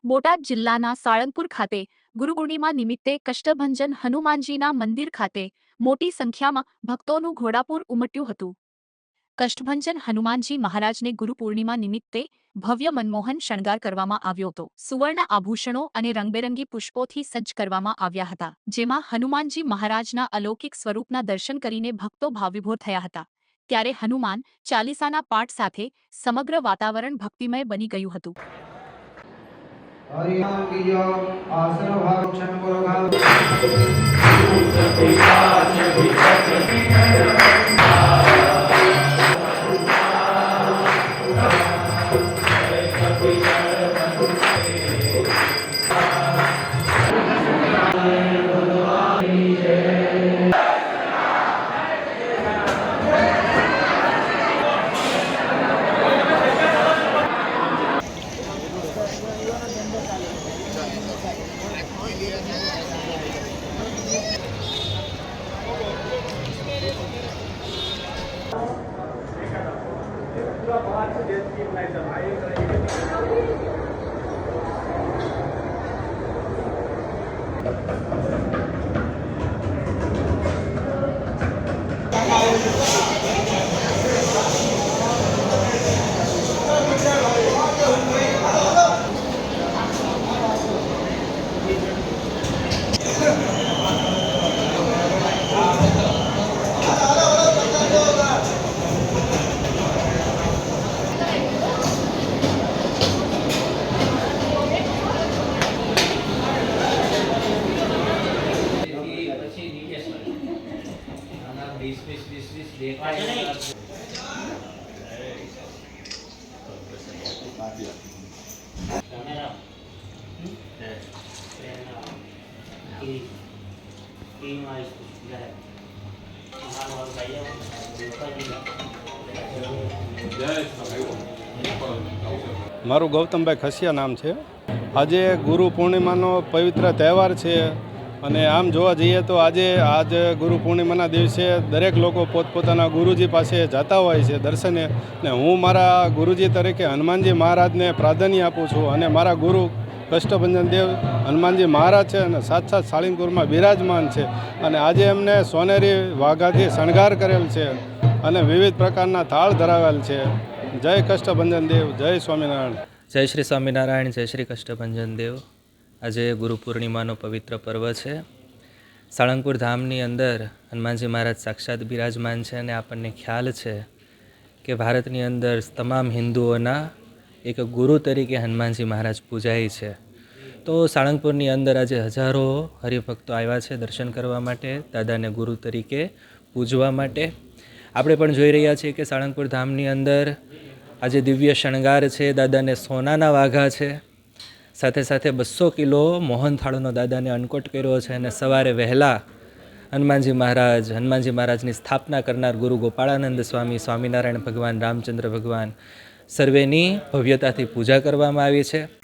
બોટાદ જિલ્લાના સાળંગપુર ખાતે ગુરુપૂર્ણિમા નિમિત્તે કષ્ટભંજન હનુમાનજીના મંદિર ખાતે મોટી સંખ્યામાં ભક્તોનું ઘોડાપૂર ઉમટ્યું હતું। કષ્ટભંજન હનુમાનજી મહારાજને ગુરુપૂર્ણિમા નિમિત્તે ભવ્ય મનમોહન શણગાર કરવામાં આવ્યો હતો। સુવર્ણ આભૂષણો અને રંગબેરંગી પુષ્પોથી સજ્જ કરવામાં આવ્યા હતા, જેમાં હનુમાનજી મહારાજના અલૌકિક સ્વરૂપના દર્શન કરીને ભક્તો ભાવવિભોર થયા હતા। ત્યારે હનુમાન ચાલીસાના પાઠ સાથે સમગ્ર વાતાવરણ ભક્તિમય બની ગયું હતું। हरियाम की जो आसन भाग क्षण पुरगाल મારું ગૌતમભાઈ ખસિયા નામ છે। આજે ગુરુ પૂર્ણિમાનો પવિત્ર તહેવાર છે અને આમ જોવા જઈએ તો આજ ગુરુ પૂર્ણિમાના દિવસે દરેક લોકો પોતપોતાના ગુરુજી પાસે જતા હોય છે દર્શને, ને હું મારા ગુરુજી તરીકે હનુમાનજી મહારાજને પ્રાધાન્ય આપું છું અને મારા ગુરુ કષ્ટભંજન દેવ હનુમાનજી મહારાજ છે અને સાથ સાળંગપુરમાં બિરાજમાન છે અને આજે એમને સોનેરી વાઘાથી શણગાર કરેલ છે અને વિવિધ પ્રકારના થાળ ધરાવેલ છે। જય કષ્ટભંજન દેવ, જય સ્વામિનારાયણ। જય શ્રી સ્વામિનારાયણ, જય શ્રી કષ્ટભંજન દેવ। આજે ગુરુ પૂર્ણિમાનો પવિત્ર પર્વ છે। સાળંગપુર ધામની અંદર હનુમાનજી મહારાજ સાક્ષાત બિરાજમાન છે અને આપણને ખ્યાલ છે કે ભારતની અંદર તમામ હિન્દુઓના એક ગુરુ તરીકે હનુમાનજી મહારાજ પૂજાય છે। તો સાળંગપુરની અંદર આજે હજારો હરિભક્તો આવ્યા છે દર્શન કરવા માટે, દાદાને ગુરુ તરીકે પૂજવા માટે। આપણે પણ જોઈ રહ્યા છીએ કે સાળંગપુર ધામની અંદર આજે દિવ્ય શણગાર છે, દાદાને સોનાના વાઘા છે, સાથે સાથે 200 કિલો મોહનથાળનો દાદાને અન્નકોટ કર્યો છે અને સવારે વહેલા હનુમાનજી મહારાજની સ્થાપના કરનાર ગુરુ ગોપાળાનંદ સ્વામી, સ્વામિનારાયણ ભગવાન, રામચંદ્ર ભગવાન સર્વેની ભવ્યતાથી પૂજા કરવામાં આવી છે।